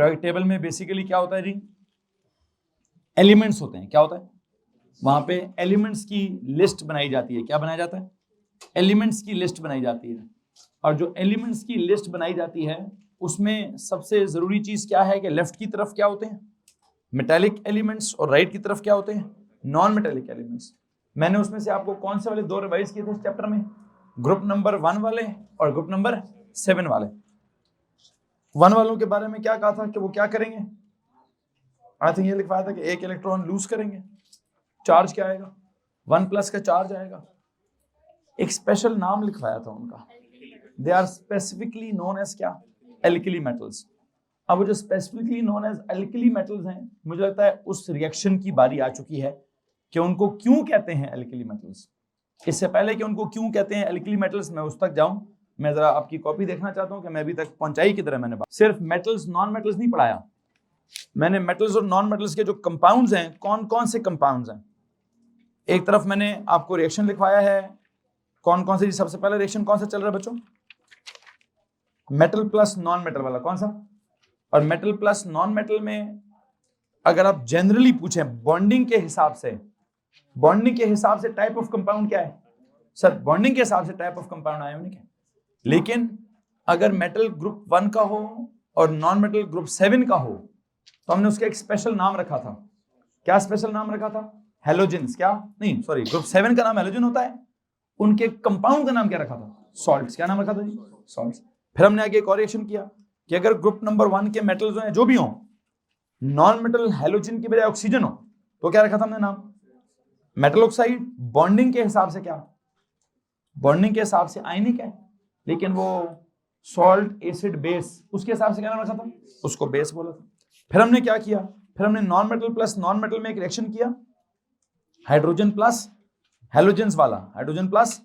Periodic table में basically क्या होता है जी, एलिमेंट्स होते हैं। क्या होता है वहां पे? एलिमेंट्स की लिस्ट बनाई जाती है। क्या बनाया जाता है? एलिमेंट्स की लिस्ट बनाई जाती है। और जो एलिमेंट्स की लिस्ट बनाई जाती है उसमें सबसे जरूरी चीज क्या है कि लेफ्ट की तरफ क्या होते हैं? मेटालिक एलिमेंट्स, और राइट की तरफ क्या होते हैं? Non metallic elements. मैंने उसमें से आपको कौन से वाले 2 रिवाइज किए थे इस चैप्टर में? ग्रुप नंबर 1 वाले और ग्रुप नंबर 7 वाले। 1 वालों के बारे में क्या कहा था कि वो क्या करेंगे? आई थिंक ये लिखवाया था कि 1 इलेक्ट्रॉन लूज करेंगे, चार्ज क्या आएगा? 1+ का चार्ज आएगा। एक स्पेशल नाम लिखवाया था उनका, they are specifically known as क्या? Alkali metals. अब वो जो specifically known as alkali metals हैं, मुझे लगता है उस रिएक्शन की बारी आ चुकी है कि उनको क्यों कहते हैं एल्किली मेटल्स। इससे पहले कि उनको क्यों कहते हैं एल्किली मेटल्स, मैं उस तक जाऊं, मैं जरा आपकी कॉपी देखना चाहता हूं कि मैं अभी तक पहुंचाई किधर है। मैंने सिर्फ मेटल्स नॉन मेटल्स नहीं पढ़ाया, मैंने मेटल्स और नॉन मेटल्स के जो कंपाउंड्स हैं, कौन कौन से कंपाउंड्स हैं। एक तरफ मैंने आपको रिएक्शन लिखवाया है, कौन कौन से? सबसे पहले रिएक्शन कौन सा चल रहा है बच्चों? मेटल प्लस नॉन मेटल वाला। कौन सा? और मेटल प्लस नॉन मेटल में अगर आप जनरली पूछें बॉन्डिंग के हिसाब से, बॉन्डिंग के हिसाब से टाइप ऑफ कंपाउंड क्या है? सर बॉन्डिंग के हिसाब से टाइप ऑफ कंपाउंड आयोनिक है। लेकिन अगर मेटल ग्रुप 1 का हो और नॉन मेटल ग्रुप 7 का हो तो हमने उसका एक स्पेशल नाम रखा था। क्या स्पेशल नाम रखा था? हेलोजेंस। क्या? नहीं सॉरी, ग्रुप 7 का नाम हेलोजन होता है, उनके कंपाउंड का नाम क्या रखा था? सॉल्ट्स। क्या नाम रखा था जी? सॉल्ट्स। फिर हमने आगे एक और रिएक्शन किया कि अगर ग्रुप नंबर 1 के मेटल्स हैं जो भी हो, नॉन मेटल हेलोजन की बजाय ऑक्सीजन हो, तो क्या रखा था हमने नाम? Metal oxide. बॉन्डिंग के हिसाब से क्या? बॉन्डिंग के हिसाब से आयनिक है, लेकिन वो सॉल्ट एसिड बेस, उसके हिसाब से क्या नाम रखा था? उसको बेस बोला था। फिर हमने क्या किया? फिर हमने non metal plus non metal में एक रिएक्शन किया, हाइड्रोजन प्लस हेलोजेंस वाला। हाइड्रोजन प्लस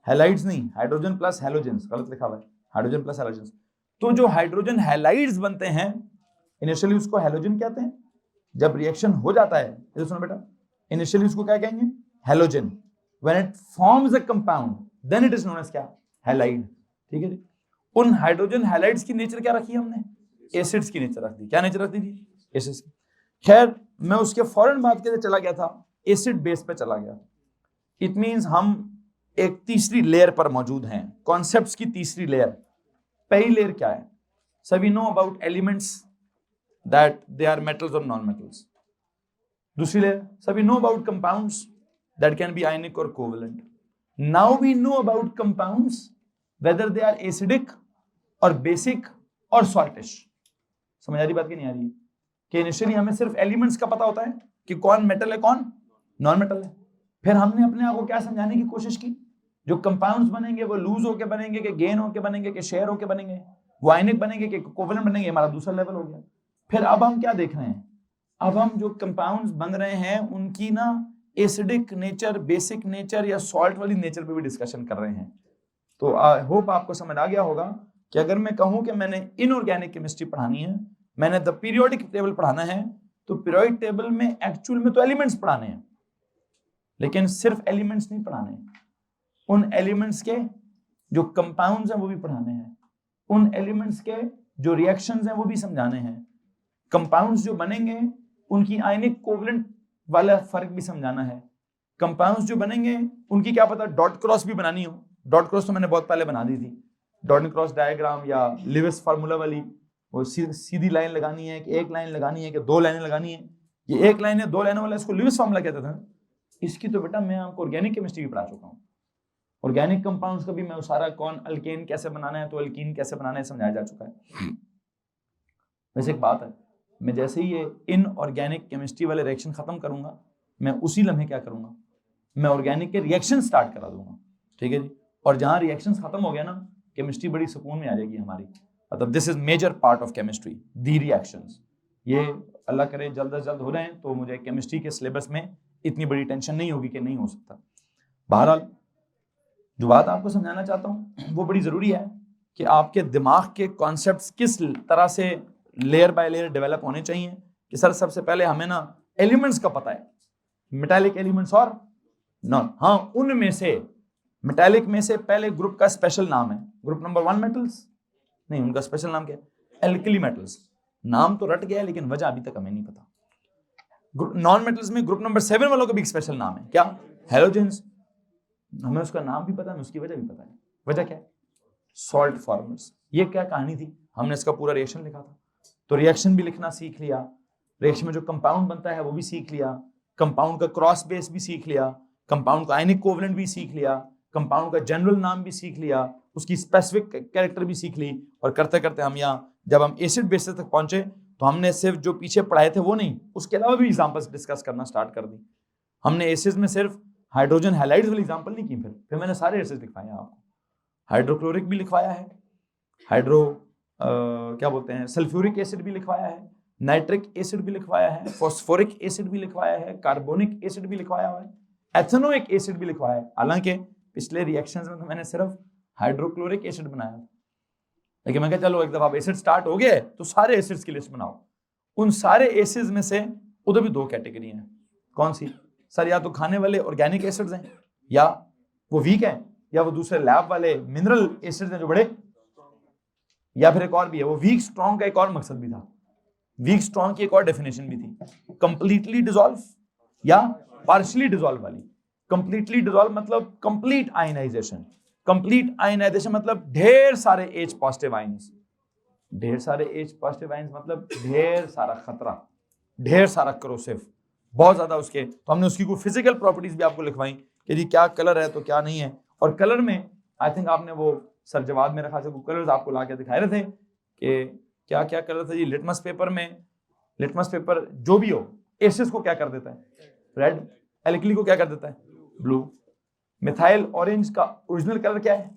हैलाइड्स नहीं, हाइड्रोजन प्लस हेलोजेंस, गलत लिखा हुआ है, हाइड्रोजन प्लस हेलोजेंस। तो जो हाइड्रोजन हैलाइड्स बनते हैं इनिशियली उसको हेलोजन कहते हैं। जब रिएक्शन हो जाता है, इधर सुनो बेटा, इनिशियली उसको क्या कहेंगे? Halogen. When it forms a compound then it is known as क्या? हैलाइड। ठीक है जी। उन हाइड्रोजन हैलाइड्स की नेचर क्या रखी हमने? एसिड्स की नेचर रख दी। क्या नेचर रख दी थी? एसिड्स की। खैर मैं उसके फौरन बाद के चला गया था, एसिड बेस पे चला गया। इट मींस हम एक तीसरी लेयर पर मौजूद हैं, कॉन्सेप्ट्स की तीसरी लेयर। पहली लेयर क्या है? सभी know about elements that they are metals और नॉन मेटल्स। दूसरी लेयर, सभी know about compounds that can be ionic और covalent. Now we know about compounds whether they are acidic और बेसिक और सॉल्टिश। समझ आ रही बात की नहीं आ रही है? कि इनिशियली हमें सिर्फ एलिमेंट्स का पता होता है कि कौन मेटल है कौन नॉन मेटल है। फिर हमने अपने आप को क्या समझाने की कोशिश की, जो कंपाउंड्स बनेंगे वो लूज होके बनेंगे कि गेन होके बनेंगे कि शेयर होके बनेंगे, वो आयनिक बनेंगे कि कोवेलेंट बनेंगे, हमारा दूसरा लेवल हो गया। फिर अब हम क्या देख रहे हैं? अब हम जो कंपाउंड्स बन रहे हैं उनकी ना एसिडिक नेचर, बेसिक नेचर या सॉल्ट वाली नेचर पे भी डिस्कशन कर रहे हैं। तो आई होप आपको समझ आ गया होगा कि अगर मैं कहूं कि मैंने इनऑर्गेनिक केमिस्ट्री पढ़ानी है, मैंने द पीरियोडिक टेबल पढ़ाना है, तो पीरियोडिक टेबल में एक्चुअल में तो एलिमेंट्स पढ़ाने हैं, लेकिन सिर्फ एलिमेंट्स नहीं पढ़ाने हैं, उन एलिमेंट्स के जो कंपाउंड्स हैं वो भी पढ़ाने हैं, उन एलिमेंट्स के जो रिएक्शंस हैं वो भी समझाने हैं, कंपाउंड्स जो बनेंगे उनकी आयनिक कोवेलेंट वाला फर्क भी समझाना है, कंपाउंड्स जो बनेंगे उनकी क्या पता डॉट क्रॉस भी बनानी हो। डॉट क्रॉस तो मैंने बहुत पहले बना दी थी, डॉट क्रॉस डायग्राम या लिविस फार्मूला वाली, वो सीधी लाइन लगानी है कि एक लाइन लगानी है कि 2 लाइनें लगानी है। ये 1 लाइन है 2 लाइनों वाला इसको लिविस फार्मूला कहते थे। इसकी तो बेटा मैं आपको ऑर्गेनिक केमिस्ट्री भी पढ़ा चुका हूँ। ऑर्गेनिक कंपाउंड्स का भी मैं सारा कौन अल्केन कैसे बनाना है तो अल्कीन कैसे बनाना है समझाया जा चुका है। वैसे एक बात है, मैं जैसे ही ये इनऑर्गेनिक केमिस्ट्री वाले रिएक्शन खत्म करूंगा, मैं उसी लम्हे क्या करूंगा, मैं ऑर्गेनिक के रिएक्शन स्टार्ट करा दूंगा। ठीक है जी। और जहां रिएक्शंस खत्म हो गया ना, केमिस्ट्री बड़ी सुकून में आ जाएगी हमारी। मतलब this is major part of chemistry, the reactions. ये अल्लाह करे जल्द से जल्द हो रहे हैं तो मुझे केमिस्ट्री के सिलेबस में इतनी बड़ी टेंशन नहीं होगी कि नहीं हो सकता। बहरहाल जो बात आपको समझाना चाहता हूँ वो बड़ी ज़रूरी है कि आपके दिमाग के कॉन्सेप्ट्स किस तरह से लेयर बाय लेयर डेवलप होने चाहिए। कि सर सबसे पहले हमें ना एलिमेंट्स का पता है, मेटालिक एलिमेंट्स और नॉन। हाँ, उनमें से मेटालिक में से पहले ग्रुप का स्पेशल नाम है, ग्रुप नंबर 1 मेटल्स नहीं, उनका स्पेशल नाम क्या है? Alkali metals. नाम तो रट गया है लेकिन वजह अभी तक हमें नहीं पता। नॉन मेटल्स में ग्रुप नंबर 7 वालों का भी एक स्पेशल नाम है, क्या? हैलोजेंस। हमें उसका नाम भी पता है, उसकी वजह भी पता है। वजह क्या है? Salt formers. ये क्या कहानी थी, हमने इसका पूरा रिएक्शन लिखा था, तो रिएक्शन भी लिखना सीख लिया, रिएक्शन में जो कंपाउंड बनता है वो भी सीख लिया, कंपाउंड का क्रॉस बेस भी सीख लिया, कंपाउंड का आयनिक कोवलेंट भी सीख लिया, कंपाउंड का जनरल नाम भी सीख लिया, उसकी स्पेसिफिक कैरेक्टर भी सीख ली, और करते करते हम यहाँ जब हम एसिड बेसिस तक पहुंचे तो हमने सिर्फ जो पीछे पढ़ाए थे वो नहीं, उसके अलावा भी एग्जांपल्स डिस्कस करना स्टार्ट कर दी। हमने एसिड्स में सिर्फ हाइड्रोजन हैलाइड्स वाली एग्जांपल नहीं की, फिर मैंने सारे एसिड्स लिखवाए आपको, हाइड्रोक्लोरिक भी लिखवाया है, क्या बोलते हैं, सल्फ्यूरिक एसिड भी लिखवाया है, नाइट्रिक एसिड भी लिखवाया है, फॉस्फोरिक एसिड भी लिखवाया है, कार्बोनिक एसिड भी लिखवाया हुआ है, एथेनोइक एसिड भी लिखवाया है। हालांकि पिछले रिएक्शंस में तो मैंने सिर्फ हाइड्रोक्लोरिक एसिड बनाया था, लेकिन मैं कहा चलो एक दफा एसिड स्टार्ट हो गया तो सारे एसिड्स की लिस्ट बनाओ। उन सारे एसिड्स में से उधर भी 2 कैटेगरी हैं, कौन सी सर? या तो खाने वाले ऑर्गेनिक एसिड्स हैं, या वो वीक हैं, या वो दूसरे लैब वाले मिनरल एसिड्स हैं जो बड़े, या फिर एक और भी है, वो वीक स्ट्रॉन्ग का एक और मकसद भी था, वीक स्ट्रॉन्ग की एक और डेफिनेशन भी थी, कंप्लीटली डिसॉल्व या पार्शियली डिसॉल्व वाली। कंप्लीटली डिसॉल्व मतलब कंप्लीट आयनाइजेशन, कंप्लीट आयनाइजेशन मतलब ढेर सारे H पॉजिटिव आयंस, ढेर सारे H पॉजिटिव आयंस मतलब ढेर सारा खतरा, ढेर सारा करोसिव, बहुत ज्यादा उसके। तो हमने उसकी कोई फिजिकल प्रॉपर्टीज भी आपको लिखवाई कि जी क्या कलर है तो क्या नहीं है। और कलर में आई थिंक आपने वो सर जवाब मेरे ख्याल से वो कलर्स आपको ला के दिखाए रहे थे कि क्या क्या कलर था जी। लिटमस पेपर में, लिटमस पेपर जो भी हो एसिड्स को क्या कर देता है? रेड। एल्कली को क्या कर देता है? ब्लू। मिथाइल ऑरेंज का ओरिजिनल कलर क्या है?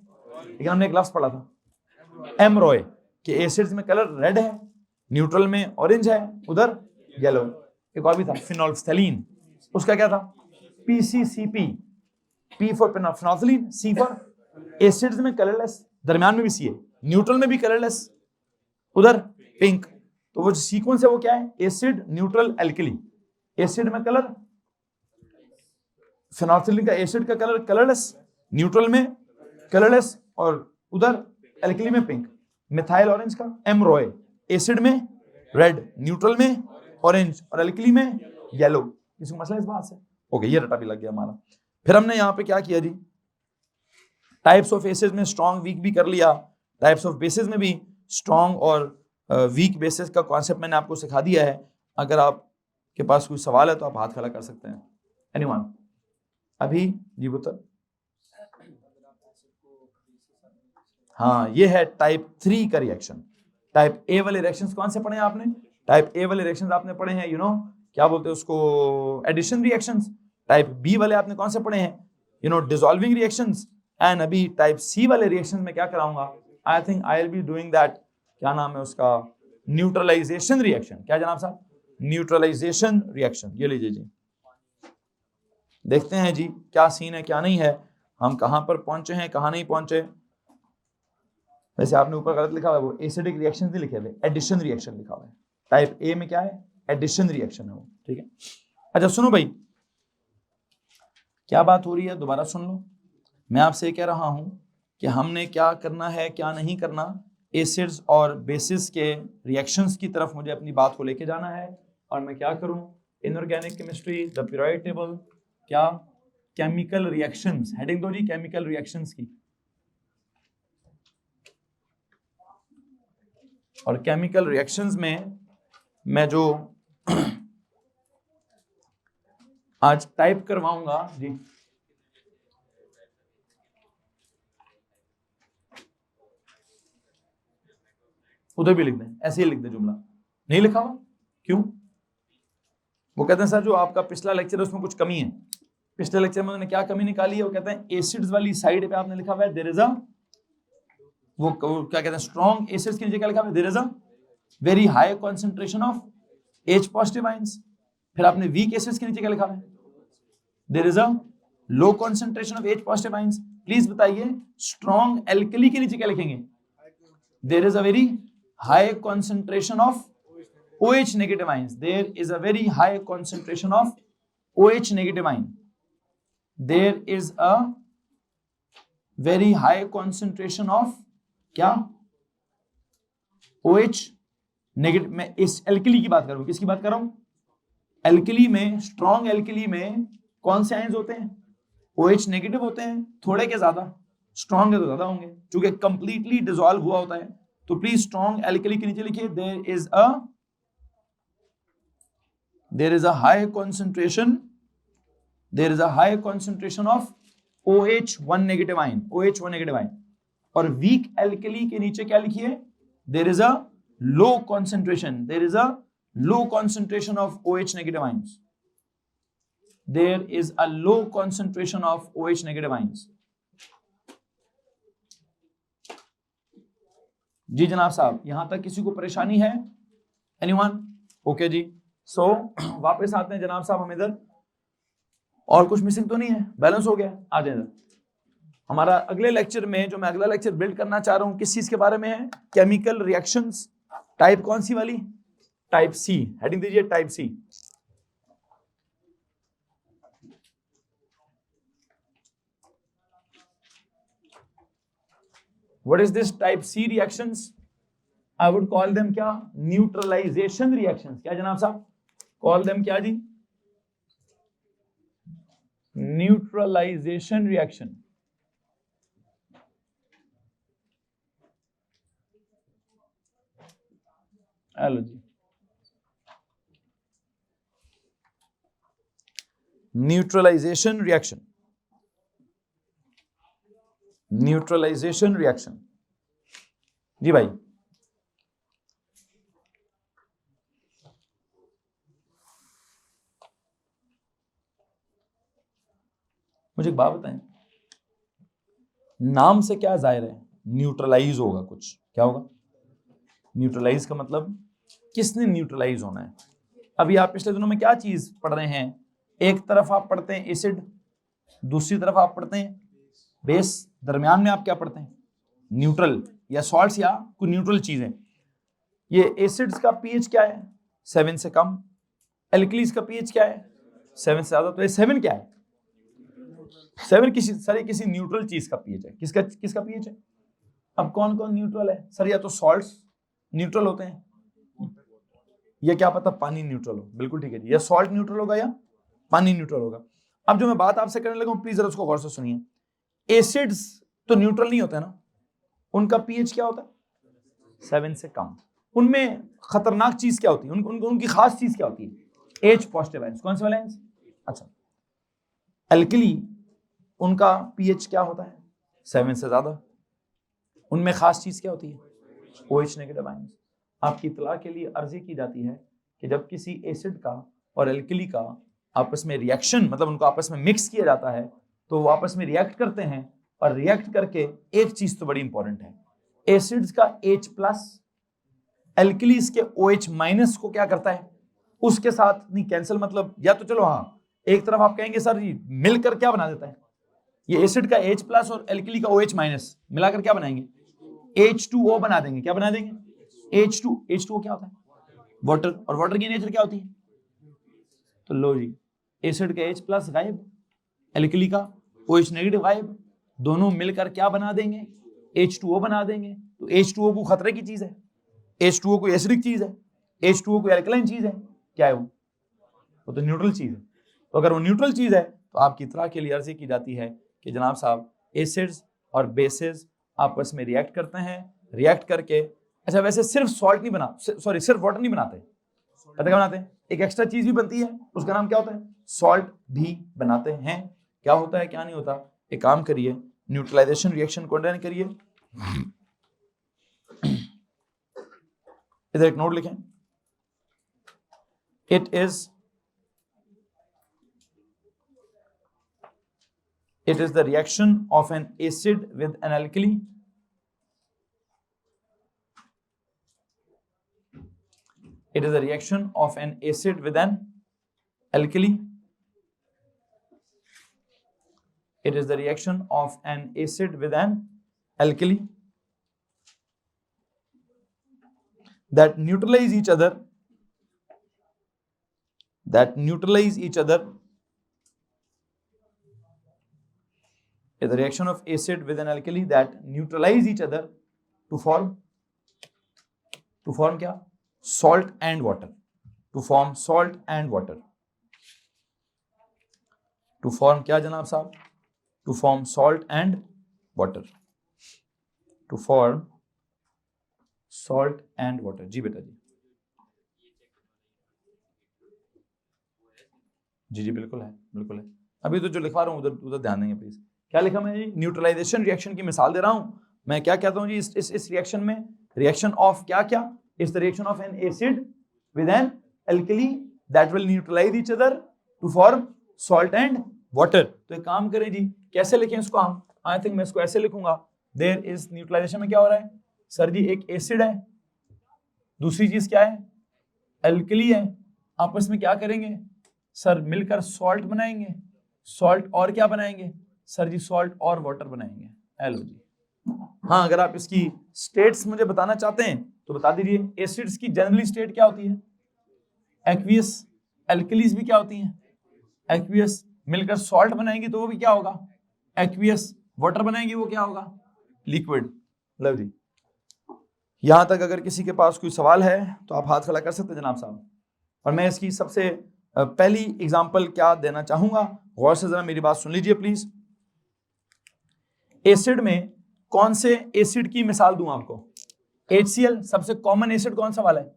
लेकिन हमने एक लफ्ज पढ़ा था एमरॉय कि एसिड्स में कलर रेड है, न्यूट्रल में ऑरेंज है, उधर येलो। एक और भी था फिनोल्फ्थलीन, उसका क्या था? PCCP, P for phenolphthalein, C for acids में कलरलेस, दरमियान में भी सी है, न्यूट्रल में भी कलरलेस, उधर पिंक। तो वो जो सीक्वेंस है वो क्या है? एसिड न्यूट्रल एल्कली, एसिड में कलर, फिनोल्फ्थलीन का एसिड का कलर कलरलेस, न्यूट्रल में कलरलेस, और उधर एल्कली में पिंक। मिथाइल ऑरेंज का एमरॉय, एसिड में रेड, न्यूट्रल में ऑरेंज, और एल्कली में येलो। किसी को मसला इस बात से? ओके, ये रटा भी लग गया हमारा। फिर हमने यहाँ पे क्या किया जी, टाइप्स ऑफ एसिड में स्ट्रॉन्ग वीक भी कर लिया, टाइप्स ऑफ बेसिस में भी स्ट्रॉन्ग और वीक बेसिस का कॉन्सेप्ट मैंने आपको सिखा दिया है। अगर आपके पास कोई सवाल है तो आप हाथ खड़ा कर सकते हैं। एनीवन? अभी जी पुत्र? हाँ, ये है टाइप 3 का रिएक्शन। टाइप ए वाले रिएक्शंस कौन से पढ़े हैं आपने? टाइप ए वाले रिएक्शंस आपने पढ़े हैं क्या बोलते हैं उसको, एडिशन रिएक्शंस। टाइप बी वाले आपने कौन से पढ़े हैं? Dissolving reactions. एंड अभी टाइप सी वाले रिएक्शन में क्या कराऊंगा? I think I will be doing that, क्या नाम है उसका, न्यूट्रलाइजेशन रिएक्शन। क्या जनाब साहब? Neutralisation reaction. ये लीजिए जी, देखते हैं जी क्या सीन है क्या नहीं है, हम कहां पर पहुंचे हैं कहां नहीं पहुंचे। वैसे आपने ऊपर गलत लिखा हुआ है, वो एसिडिक रिएक्शन नहीं लिखे हुए, एडिशन रिएक्शन लिखा हुआ है। टाइप ए में क्या है? एडिशन रिएक्शन है वो, ठीक है। अच्छा सुनो भाई, क्या बात हो रही है दोबारा सुन लो। मैं आपसे कह रहा हूं कि हमने क्या करना है क्या नहीं करना, एसिड्स और बेसिस के रिएक्शंस की तरफ मुझे अपनी बात को लेके जाना है। और मैं क्या करूं? Inorganic chemistry, the periodic table, क्या केमिकल रिएक्शंस, हेडिंग दो जी केमिकल रिएक्शंस की। और केमिकल रिएक्शंस में मैं जो आज टाइप करवाऊंगा जी, उधर भी लिख दें, ऐसे ही लिख दें, जुमला नहीं लिखा हुआ क्यों? वो कहते हैं सर जो आपका पिछला लेक्चर है उसमें कुछ कमी है। पिछले लेक्चर में उन्होंने क्या कमी निकाली है? वो कहते हैं एसिड्स वाली साइड पे आपने लिखा हुआ है देयर इज अ, वो क्या कहते हैं, स्ट्रॉन्ग एसिड्स के नीचे क्या लिखा हुआ है? There is a very high concentration of H positive ions. फिर आपने वीक एसिड्स के नीचे क्या लिखा है? There is a low concentration of H positive ions. Please बताइए स्ट्रॉन्ग एल्कली के नीचे क्या लिखेंगे? There is a very high concentration of OH negative ions. There is a very high concentration of OH negative ion. There is a very high concentration of क्या? OH negative, मैं इस alkali की बात कर रहा हूं, किसकी बात कर रहा हूं? एल्कली में, स्ट्रॉन्ग एल्कली में कौन से आयंस होते हैं? OH नेगेटिव होते हैं, थोड़े के ज्यादा, स्ट्रॉन्ग है तो ज्यादा होंगे, क्योंकि कंप्लीटली डिसॉल्व हुआ होता है। तो प्लीज स्ट्रॉन्ग एल्कली के नीचे लिखिए there is a high concentration of OH1 negative ion, और वीक एल्कली के नीचे क्या लिखिए? There is a low concentration of OH negative ions, there is a low concentration of OH negative ions. जी जनाब साहब, यहां तक किसी को परेशानी है? एनीवन? ओके जी। सो वापस आते हैं जनाब साहब हम इधर, और कुछ मिसिंग तो नहीं है? बैलेंस हो गया? आ जाए इधर। हमारा अगले लेक्चर में, जो मैं अगला लेक्चर बिल्ड करना चाह रहा हूं, किस चीज के बारे में है? Chemical reactions. टाइप कौन सी वाली? Type C. हेडिंग दीजिए type C. What is this type C reactions? I would call them क्या? Neutralization reactions. क्या जनाब साहब? Call them क्या जी? Neutralization reaction. हेलो जी। Neutralization reaction. Neutralization reaction. जी भाई, मुझे एक बात बताएं, नाम से क्या जाहिर है? न्यूट्रलाइज होगा कुछ। क्या होगा? न्यूट्रलाइज का मतलब किसने न्यूट्रलाइज होना है? अभी आप पिछले दिनों में क्या चीज पढ़ रहे हैं? एक तरफ आप पढ़ते हैं एसिड, दूसरी तरफ आप पढ़ते हैं बेस, दरमियान में आप क्या पढ़ते हैं? न्यूट्रल या सॉल्ट्स या कोई न्यूट्रल चीजें। ये एसिड्स का पीएच क्या है? 7 से कम। एल्कलीज का पीएच क्या है? 7 से ज्यादा। तो ये 7 क्या है? 7 किसी न्यूट्रल चीज का पीएच है। किसका पीएच है? अब कौन कौन न्यूट्रल है सर? या तो सॉल्ट्स न्यूट्रल होते हैं, या क्या पता पानी न्यूट्रल हो। बिल्कुल ठीक है जी, या सॉल्ट न्यूट्रल होगा या पानी न्यूट्रल होगा। अब जो मैं बात आपसे करने लगा हूं, प्लीज जरा उसको गौर से सुनिए। एसिड्स तो न्यूट्रल नहीं होते ना, उनका पीएच क्या होता है? 7 से कम। उनमें खतरनाक चीज क्या होती है? उनकी खास चीज क्या होती है? H positive ions. कौन से वाले आयंस? अच्छा, एल्कली, उनका पीएच क्या होता है? 7 से ज्यादा। उनमें खास चीज क्या होती है? OH negative ions. आपकी इत्तला के लिए अर्जी की जाती है कि जब किसी एसिड का और एल्कली का आपस में रिएक्शन, मतलब उनको आपस में मिक्स किया जाता है, तो वो आपस में रिएक्ट करते हैं, और रिएक्ट करके एक चीज तो बड़ी इंपॉर्टेंट है, एसिड्स का H+ एल्कलीज के OH- को क्या करता है? उसके साथ नहीं कैंसिल, मतलब या तो चलो हाँ, एक तरफ आप कहेंगे सर जी मिलकर क्या बना देता है? ये एसिड का H+ और एल्कली का OH- मिलाकर क्या बनाएंगे? H2O बना देंगे। क्या बना देंगे? H2O क्या होता है? वाटर। और वाटर की नेचर क्या होती है? तो लो जी, एसिड का H+ गायब, एल्कली का OH नेगेटिव गायब, दोनों मिलकर क्या बना देंगे? H2O बना देंगे। तो H2O को खतरे की चीज है, H2O कोई एसिडिक चीज है, H2O कोई एल्कलाइन चीज है। क्या है वो तो न्यूट्रल चीज है। तो अगर वो न्यूट्रल चीज है तो आपकी इत्तला के लिए अर्जी की जाती है कि जनाब साहब एसिड्स और बेसिस आपस में रिएक्ट करते हैं, रिएक्ट करके, अच्छा वैसे सिर्फ सॉल्ट नहीं बना, सॉरी सिर्फ वाटर नहीं बनाते, पता क्या बनाते हैं? एक एक्स्ट्रा चीज भी बनती है, उसका नाम क्या होता है? सॉल्ट भी बनाते हैं। क्या होता है क्या नहीं होता? एक काम करिए, न्यूट्रलाइजेशन रिएक्शन को अंडरलाइन करिए, इधर एक नोट लिखें। It is the reaction of an acid with an alkali. It is the reaction of an acid with an alkali. It is the reaction of an acid with an alkali that neutralize each other. Is the reaction of acid with an alkali that neutralize each other to form क्या? salt and water, to form salt and water, to form क्या जनाब साहब, to form salt and water, to form salt and water। जी बेटा जी, जी जी बिल्कुल है, बिल्कुल है। अभी तो जो लिखवा रहा हूँ उधर उधर ध्यान देंगे प्लीज। क्या लिखा मैं जी, न्यूट्रलाइजेशन रिएक्शन की मिसाल दे रहा हूँ। मैं क्या कहता हूँ जी, इस रिएक्शन में रिएक्शन ऑफ क्या क्या, is the reaction of an acid with an alkali that will neutralise each other to form salt and water. तो एक काम करें जी, कैसे लिखें इसको हम, आई थिंक मैं इसको ऐसे लिखूंगा, देयर इज न्यूट्रलाइजेशन में क्या हो रहा है सर जी, एक एसिड है, दूसरी चीज क्या है, एल्कली है, आपस में क्या करेंगे सर, मिलकर सॉल्ट बनाएंगे, सॉल्ट और क्या बनाएंगे सर जी, सॉल्ट और वाटर बनाएंगे। हेलो जी, हाँ अगर आप इसकी स्टेट्स मुझे बताना चाहते हैं तो बता दीजिए। एसिड्स की जनरली स्टेट क्या होती है, एक्वियस, एल्कलीज भी क्या होती हैं, एक्वियस, मिलकर सॉल्ट बनाएंगे तो वो भी क्या होगा, एक्वियस, वाटर बनाएंगे वो क्या होगा, लिक्विड। लो जी, यहां तक अगर किसी के पास कोई सवाल है तो आप हाथ खड़ा कर सकते हैं जनाब साहब। और मैं इसकी सबसे पहली एग्जांपल क्या देना चाहूंगा, गौर से जरा मेरी बात सुन लीजिए प्लीज। एसिड में कौन से एसिड की मिसाल दूं आपको, HCl, सबसे कॉमन एसिड कौन सा वाला है,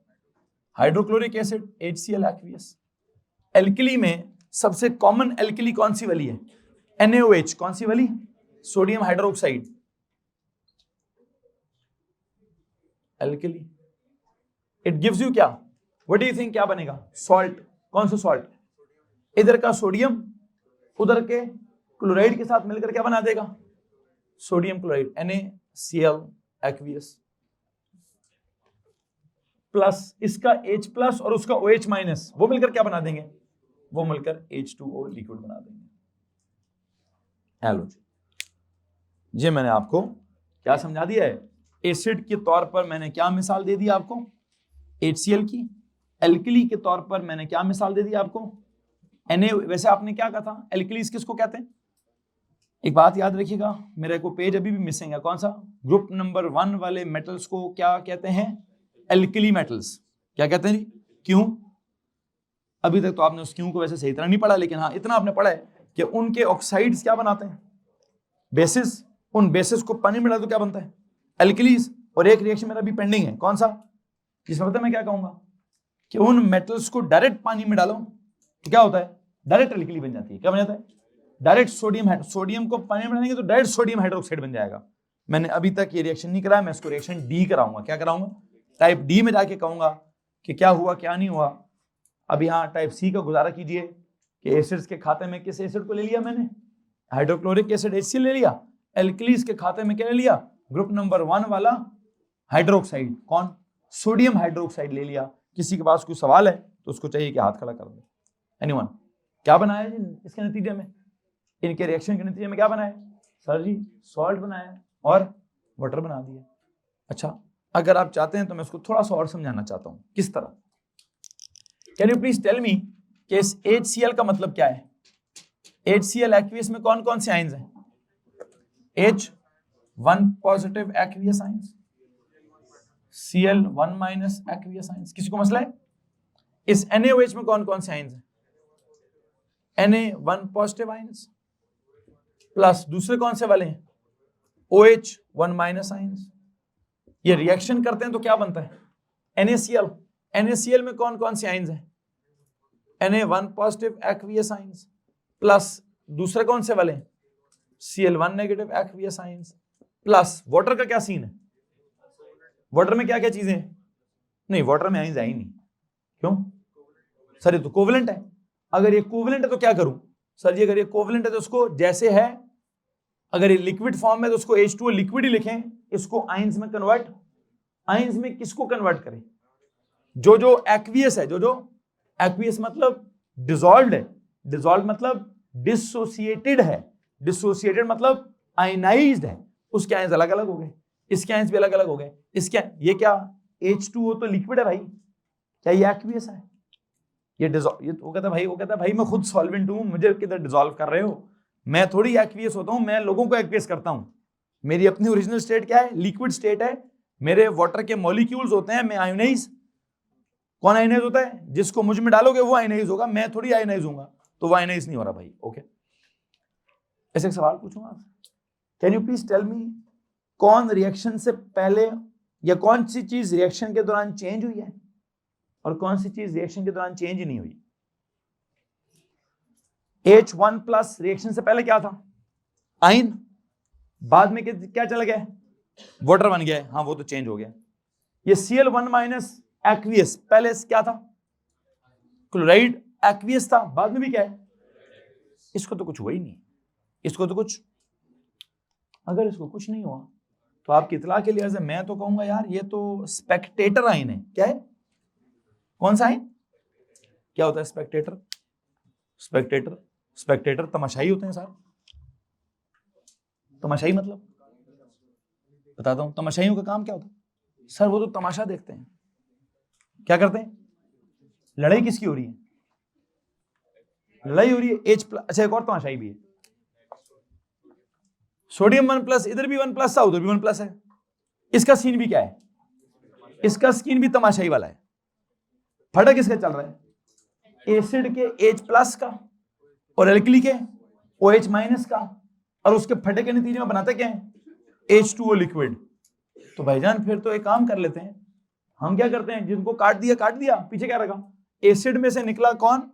hydrochloric acid, HCl aqueous. Alkali में सबसे कॉमन एल्कली कौन सी वाली है, NaOH, कौन सी वाली, sodium hydroxide alkali. It gives you क्या, व्हाट डू यू थिंक क्या बनेगा, सॉल्ट। कौन सा सॉल्ट, इधर का सोडियम उधर के क्लोराइड के साथ मिलकर क्या बना देगा, sodium chloride, NaCl aqueous, plus इसका H प्लस और उसका OH माइनस, वो मिलकर क्या बना देंगे, वो मिलकर H2O लिक्विड बना देंगे। हेलो जी, मैंने आपको क्या समझा दिया है, एसिड के तौर पर मैंने क्या मिसाल दे दी आपको, HCl की। एल्कली के तौर पर मैंने क्या मिसाल दे दी आपको, Na। वैसे आपने क्या कहा था, एल्कलीज किसको कहते हैं, एक बात याद रखिएगा, मेरे को पेज अभी भी मिसिंग है, कौन सा, ग्रुप नंबर 1 वाले मेटल्स को क्या कहते हैं, एल्कली मेटल्स। क्या कहते हैं, क्यों, अभी तक तो आपने उस क्यों को वैसे सही तरह नहीं पढ़ा, लेकिन हाँ इतना आपने पढ़ा है कि उनके ऑक्साइड्स क्या बनाते हैं, बेसिस, उन बेसिस को पानी मिला तो क्या बनता है, एल्कलीज। और एक रिएक्शन मेरा भी पेंडिंग है, कौन सा, जिसमें पता है मैं क्या कहूंगा, कि उन मेटल्स को डायरेक्ट पानी में डालो तो क्या होता है, डायरेक्ट एल्कली बन जाती है, क्या बन जाता है, डायरेक्ट सोडियम को पानी में डालेंगे तो डायरेक्ट सोडियम हाइड्रोक्साइड बन जाएगा। मैंने अभी तक ये रिएक्शन नहीं कराया, मैं इसको रिएक्शन डी कराऊंगा। क्या कराऊंगा, टाइप डी में जाके कहूंगा कि क्या हुआ क्या नहीं हुआ। अब यहाँ टाइप सी का गुजारा कीजिए कि एसिड्स के खाते में किस एसिड को ले लिया मैंने, हाइड्रोक्लोरिक एसिड HCl ले लिया, एल्कलीज के खाते में क्या ले लिया, ग्रुप नंबर 1 वाला हाइड्रोक्साइड, कौन, सोडियम हाइड्रोक्साइड ले लिया। किसी के पास कोई सवाल है तो उसको चाहिए कि हाथ खड़ा कर दे। एनीवन, क्या बनाया जी इसके नतीजे में, इनके रिएक्शन के नतीजे में क्या बनाया सर जी, सॉल्ट बनाया और वाटर बना दिया। अच्छा, अगर आप चाहते हैं तो मैं इसको थोड़ा सा और समझाना चाहता हूं, किस तरह, can you please tell me कि इस HCl का मतलब क्या है। HCl एक्वियस में कौन कौन से आयंस हैं, H1 positive aqueous ions, Cl1 minus aqueous ions. किसी को मसला है, इस NaOH में कौन कौन से आयंस हैं, Na1 पॉजिटिव आयंस, प्लस दूसरे कौन से वाले हैं, OH1 माइनस आयंस। ये रिएक्शन करते हैं तो क्या बनता है, NaCl। NaCl में कौन कौन से आयंस हैं, Na1 positive aqueous ions, plus दूसरे कौन से वाले हैं, Cl1 negative aqueous ions, plus water का क्या सीन है, वाटर में क्या क्या चीजें हैं, नहीं वाटर में आयंस आई नहीं, क्यों सर, ये तो कोवेलेंट है। अगर ये कोवेलेंट है तो क्या करूं सर जी, अगर ये कोवेलेंट है तो उसको जैसे है, अगर ये लिक्विड फॉर्म में तो उसको H2O लिक्विड ही लिखें, इसको आयंस में कन्वर्ट, आयंस में किसको कन्वर्ट करें, जो जो एक्वियस है, जो जो एक्वियस मतलब डिसॉल्व्ड है, डिसॉल्व मतलब डिसोसिएटेड है, डिसोसिएटेड मतलब आयनाइज्ड है, उसके आयंस अलग अलग हो गए, इसके आयंस भी अलग अलग हो गए। इसके ये क्या, H2O तो लिक्विड है भाई, क्या ये एक्वियस है, ये डिसॉल्व, ये वो कहता है भाई मैं खुद सॉल्वेंट हूं, मुझे किधर डिसॉल्व कर रहे हो, मैं थोड़ी एक्वियस होता हूं, मैं लोगों को एक्वियस करता हूं। मेरी अपनी ओरिजिनल स्टेट क्या है, लिक्विड स्टेट है, मेरे वाटर के मॉलिक्यूल्स होते हैं, मैं आयोनाइज कौन आयनाइज होता है? जिसको मुझ में डालोगे वो आयनाइज होगा, मैं थोड़ी आयनाइज होऊंगा, तो वो आयनाइज नहीं हो रहा भाई। ओके, ऐसे एक सवाल पूछूंगा आपसे, can you please tell me, कौन रिएक्शन से पहले या कौन सी चीज रिएक्शन के दौरान चेंज हुई है और कौन सी चीज रिएक्शन के दौरान चेंज ही नहीं हुई? H1 प्लस रिएक्शन से पहले क्या था? आयन, बाद में क्या चला गया? वाटर बन गया है। हाँ, वो तो चेंज हो गया। ये Cl1 माइनस एक्वियस, पहले क्या था? क्लोराइड एक्वियस था, बाद में भी क्या है? इसको तो कुछ हुआ ही नहीं, इसको तो कुछ, अगर इसको कुछ नहीं हुआ तो आपकी इतला के लिए मैं तो कहूंगा यार ये तो स्पेक्टेटर आयन है। क्या है? कौन सा आयन? क्या होता है स्पेक्टेटर? स्पेक्टेटर, स्पेक्टेटर तमाशाई होते हैं साहब। तमाशाई मतलब बताता हूं, तमाशाइयों का काम क्या होता है सर? वो तो तमाशा देखते हैं। क्या करते हैं? लड़ाई किसकी हो रही है? लड़ाई हो रही है H प्लस। अच्छा, एक और तमाशाई भी है, सोडियम 1 प्लस, इधर भी 1 प्लस था, उधर भी 1 प्लस है। इसका सीन भी क्या है? इसका सीन भी तमाशाई वाला है। फटा किसका चल रहा है? एसिड के H प्लस का और एल्कली के OH माइनस का, और उसके फटे के नतीजे में बनाता क्या है? H2O liquid. तो भाईजान फिर तो एक काम कर लेते हैं, हम क्या करते हैं, जिनको काट दिया, पीछे क्या रखा? एसिड में से निकला कौन?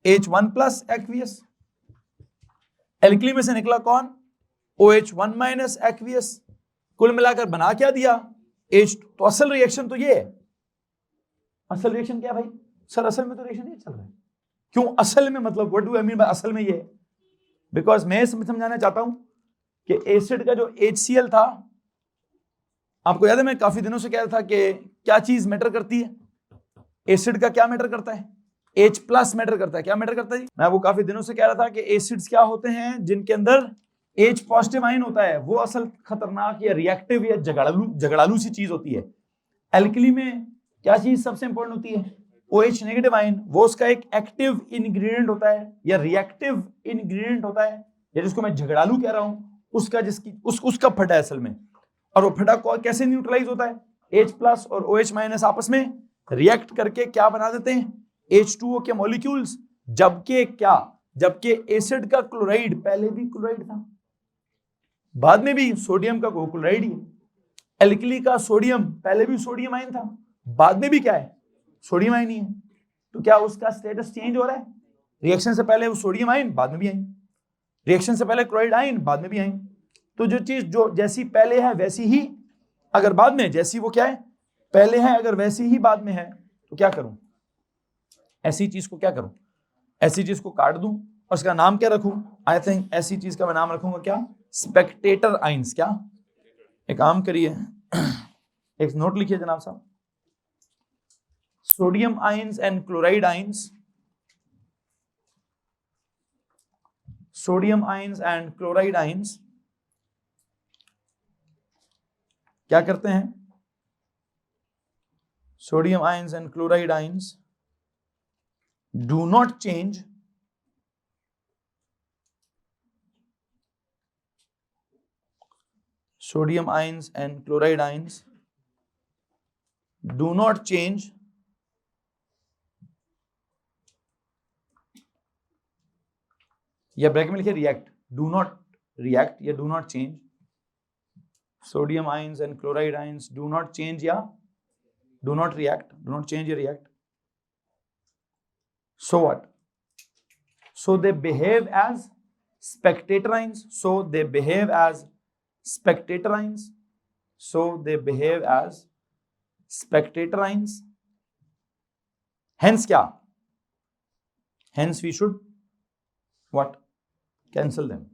H1 plus aqueous. एल्कली में से निकला कौन? OH1 minus aqueous. कुल मिलाकर बना क्या दिया? H2। तो असल रिएक्शन तो ये है। असल रिएक्शन क्या भाई? सर असल में तो रिएक्शन ये चल रहा है। क्यों असल में? मतलब what do I mean by असल में? ये बिकॉज मैं समझाना चाहता हूं कि एसिड का जो HCl था, आपको याद है मैं काफी दिनों से कह रहा था कि क्या चीज मैटर करती है? एसिड का क्या मैटर करता है? H प्लस मैटर करता है। क्या मैटर करता है जी? मैं वो काफी दिनों से कह रहा था कि एसिड्स क्या होते हैं? जिनके अंदर H पॉजिटिव आयन होता है, वो असल खतरनाक या रिएक्टिव या झगड़ालू सी चीज होती है। एल्कली में क्या चीज सबसे इंपॉर्टेंट होती है? OH negative ion. वो उसका एक एक्टिव इंग्रेडिएंट होता है या रिएक्टिव इंग्रेडिएंट होता है, या जिसको मैं झगड़ालू कह रहा हूं, उसका उसका फटा है असल में। और वो फटा कैसे न्यूट्रलाइज होता है? H प्लस और OH माइनस आपस में रिएक्ट करके क्या बना देते हैं? H2O के मॉलिक्यूल्स। जबकि एसिड का क्लोराइड पहले भी क्लोराइड था, बाद में भी सोडियम का क्लोराइड ही है। एल्कली का सोडियम पहले भी सोडियम आयन था, बाद में भी क्या है? सोडियम आयन ही है। तो क्या उसका स्टेटस चेंज हो रहा है? रिएक्शन से पहले वो सोडियम आयन, बाद में भी आयन। रिएक्शन से पहले क्लोराइड आयन, बाद में भी आयन। तो जो चीज जो जैसी पहले है वैसी ही अगर बाद में, जैसी वो क्या है पहले है, अगर वैसी ही बाद में है, तो क्या करूं? ऐसी चीज को क्या करूं? ऐसी चीज को काट दूं और उसका नाम क्या रखूं? आई थिंक ऐसी चीज का मैं नाम रखूंगा क्या? Spectator ions. क्या? एक काम करिए, एक नोट लिखिए जनाब साहब, sodium ions and chloride ions, sodium ions and chloride ions क्या करते हैं? Sodium ions and chloride ions do not change sodium ions and chloride ions do not change या ब्रैकेट में लिखिए रिएक्ट, डू नॉट रिएक्ट या do not change. Sodium ions and chloride ions do not change या do not react, do not change या react. So what? So they behave as spectator ions. So they behave as spectator ions. So they behave as spectator ions. Hence क्या? Hence we should what? Cancel them.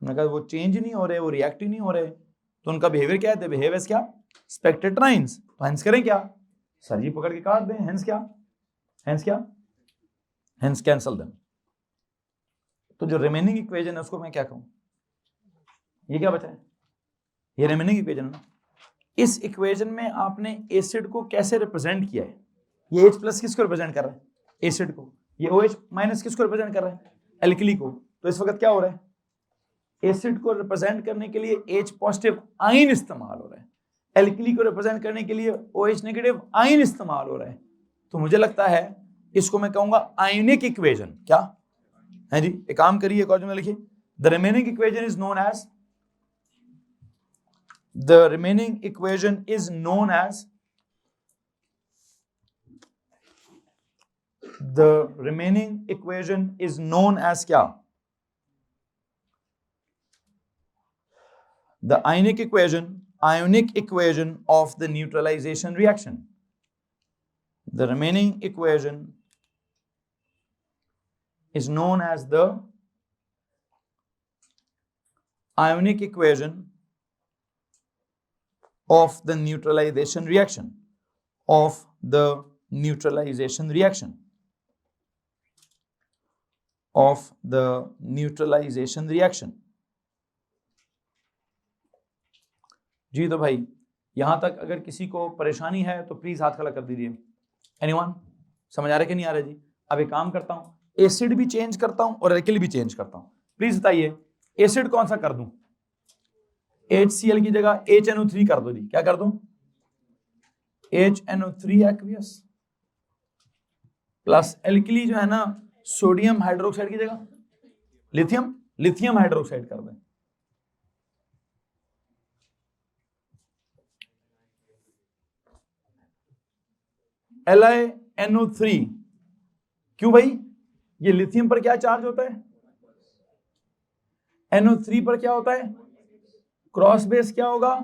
हमने कहा वो change नहीं हो रहे, वो react ही नहीं हो रहे, तो उनका बिहेवियर क्या है? दे बिहेव एज क्या? Spectator ions. तो हेंस करें क्या? सर जी पकड़ के काट दें। हेंस क्या? हेंस क्या? Hence cancel them. तो जो रिमेनिंग इक्वेशन है उसको मैं क्या कहूं? ये क्या बचा है? ये रिमेनिंग इक्वेशन है ना। इस इक्वेशन में आपने एसिड को कैसे रिप्रेजेंट किया है? ये H प्लस किसको रिप्रेजेंट कर रहा है? एसिड को। ये OH माइनस किसको रिप्रेजेंट कर रहा है? एल्कली को। तो इस वक्त क्या हो रहा है? एसिड को रिप्रेजेंट करने के लिए H पॉजिटिव आयन इस्तेमाल हो रहा है। एल्किली को रिप्रेजेंट करने के लिए OH नेगेटिव आयन इस्तेमाल हो रहा है, तो मुझे लगता है इसको मैं कहूंगा आयनिक इक्वेशन। क्या है जी? एक काम करिए, कॉलम में लिखिए, the remaining equation is known as, the remaining equation is known as, the remaining equation is known as क्या? The ionic equation of the neutralization reaction. The remaining equation is known as the ionic equation of the neutralization reaction, of the neutralization reaction, of the neutralization reaction. जी तो भाई यहां तक अगर किसी को परेशानी है तो प्लीज हाथ खड़ा कर दीजिए। एनीवन? समझ आ रहा है कि नहीं आ रहा जी? अब एक काम करता हूं, एसिड भी चेंज करता हूं और एल्किल भी चेंज करता हूं। प्लीज बताइए एसिड कौन सा कर दूं? HCl की जगह HNO3 कर दो जी। क्या कर दूं? HNO3 एक्वियस प्लस एल्किली जो है ना सोडियम हाइड्रोक्साइड की जगह लिथियम हाइड्रोक्साइड कर दें। LiNO3, क्यों भाई? ये लिथियम पर क्या चार्ज होता है? NO3 पर क्या होता है? क्रॉस बेस क्या होगा?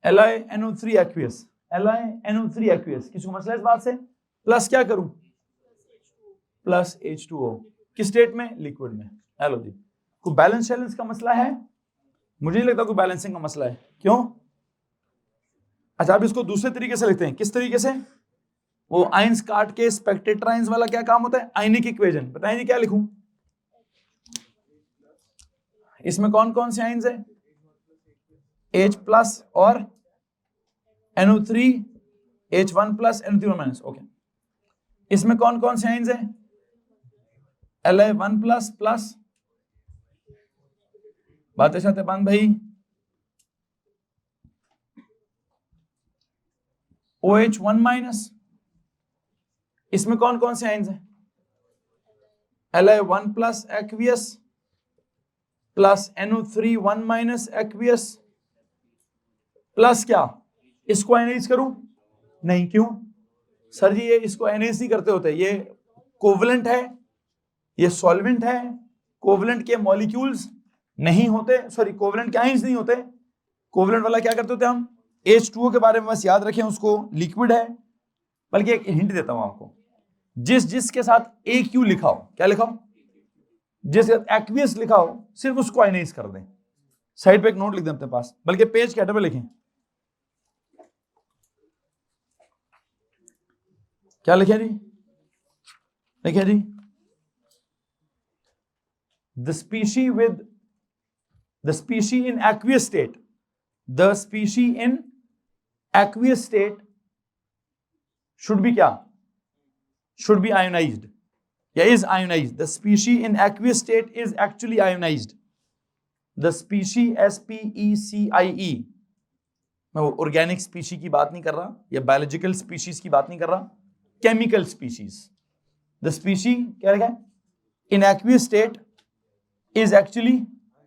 LiNO3 aqueous, LiNO3 aqueous. किसी को मसला इस बात से? प्लस क्या करूं? Plus H2O। किस स्टेट में? लिक्विड में। हेलो जी, कोई बैलेंस शैलेंस का मसला है? मुझे नहीं लगता कोई बैलेंसिंग का मसला है। क्यों? अच्छा, अब इसको दूसरे तरीके से लिखते हैं। किस तरीके से? वो आइंस काट के स्पेक्टेटर आइंस वाला क्या काम होता है? आयनिक इक्वेशन। बताइए जी क्या लिखूं? इसमें कौन कौन से आइंस है? H प्लस और NO3, H1 plus NO3 minus. Okay, इसमें कौन कौन से आइंस है? Li1 प्लस प्लस, बातें साथ बंद भाई, OH1 माइनस। इसमें कौन कौन से आइंस हैं? Li1 plus aqueous plus NO3 1 minus aqueous plus क्या? इसको आयनाइज करूं? नहीं। क्यों सर जी? ये इसको आयनाइज नहीं करते होते, ये कोवलेंट है, ये सॉल्वेंट है। कोवलेंट के मॉलिक्यूल्स नहीं होते, सॉरी कोवलेंट के आयंस नहीं होते। कोवलेंट वाला क्या करते होते हम? H2O के बारे में बस याद रखें, उसको लिक्विड है। बल्कि एक हिंट देता हूं आपको, जिसके साथ AQ लिखा हो, क्या लिखा हो? जिसके साथ एक्वियस लिखा हो, सिर्फ उसको आयनाइज कर दें। साइड पे एक नोट लिख दें अपने पास, बल्कि पेज के हेडर पे लिखें। क्या लिखे जी? लिखे जी, the species in aqueous state, the species in aqueous state should be क्या? Should be ionized या is ionized. The species in aqueous state is actually ionized. The species SPECIE, मैं वो ऑर्गेनिक स्पीशीज की बात नहीं कर रहा या बायोलॉजिकल स्पीशीज की बात नहीं कर रहा, केमिकल स्पीशीज। द स्पीशीज क्या लिखा है? In aqueous state is actually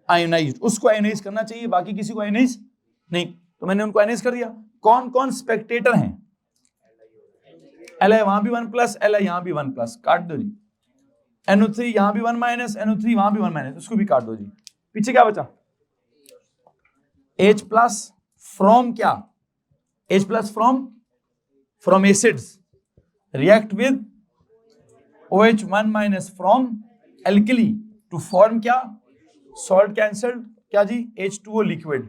ionized. उसको आयोनाइज करना चाहिए, बाकी किसी को आयोनाइज नहीं। तो मैंने उनको आयोनाइज कर दिया। कौन कौन स्पेक्टेटर हैं? Li वहां भी 1 प्लस, Li यहां भी 1 प्लस, काट दो जी। NO3 यहां भी 1 माइनस, NO3 वहां भी 1 माइनस, उसको भी काट दो जी। पीछे क्या बचा? H प्लस फ्रॉम क्या? H plus from acids react with OH1 minus from alkali to form क्या? सॉल्ट कैंसल्ड क्या जी? H2O liquid.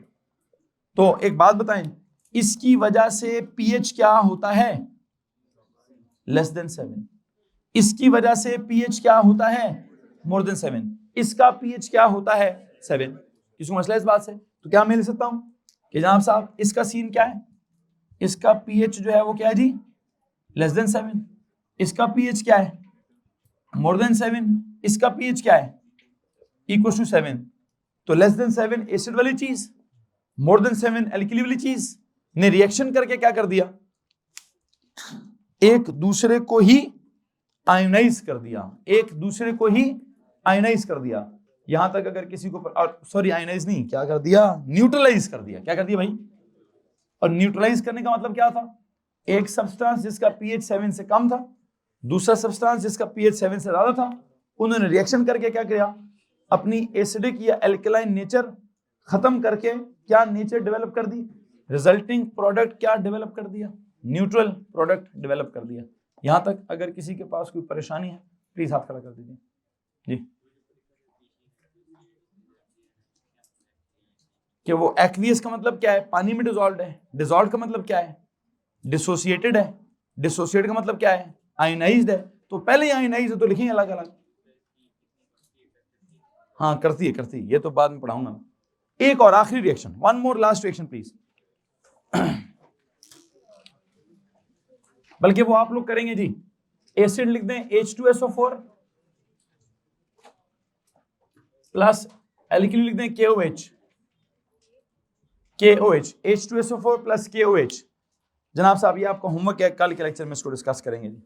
तो एक बात बताएं, इसकी वजह से pH क्या होता है? Less than 7। इसकी वजह से pH क्या होता है? More than 7। इसका pH क्या होता है? 7। किसको मसला इस बात से? तो क्या मैं लिख सकता हूं कि जनाब साहब इसका सीन क्या है? इसका pH जो है वो क्या है जी? Less than 7। इसका pH क्या है? More than 7। इसका pH क्या है? Equal to 7। तो लेस देन 7 एसिड वाली चीज, मोर देन 7 एल्किली वाली चीज ने रिएक्शन करके क्या कर दिया, एक दूसरे को ही आयोनाइज कर दिया, एक दूसरे को ही आयोनाइज कर दिया। यहां तक अगर किसी को, और सॉरी आयोनाइज नहीं, क्या कर दिया, न्यूट्रलाइज कर दिया। क्या कर दिया भाई? और न्यूट्रलाइज करने का मतलब क्या था, एक सब्सटेंस जिसका पीएच 7 से कम था, दूसरा सब्सटेंस जिसका पीएच 7 से ज्यादा था, उन्होंने रिएक्शन करके क्या किया, अपनी एसिडिक या एल्कलाइन नेचर खत्म करके क्या नेचर डेवलप कर दी, रिजल्टिंग प्रोडक्ट क्या डेवलप कर दिया, न्यूट्रल प्रोडक्ट डेवलप कर दिया। यहां तक अगर किसी के पास कोई परेशानी है प्लीज हाथ खड़ा कर दीजिए जी। कि वो एक्वियस का मतलब क्या है, पानी में डिसॉल्व है। डिसॉल्व का मतलब क्या है, डिसोसिएटेड है। डिसोसिएटेड का मतलब क्या है, आयोनाइज्ड है। तो पहले ही आयोनाइज्ड है तो लिखेंगे अलग अलग। हाँ करती है, ये तो बाद में पढ़ाऊंगा। एक और आखिरी reaction, one more last reaction please. बल्कि वो आप लोग करेंगे जी, एसिड लिख दें H2SO4 प्लस एल्किल लिख दें KOH, H2SO4 प्लस KOH। जनाब साहब ये आपका होमवर्क है, कल के लेक्चर में इसको डिस्कस करेंगे जी।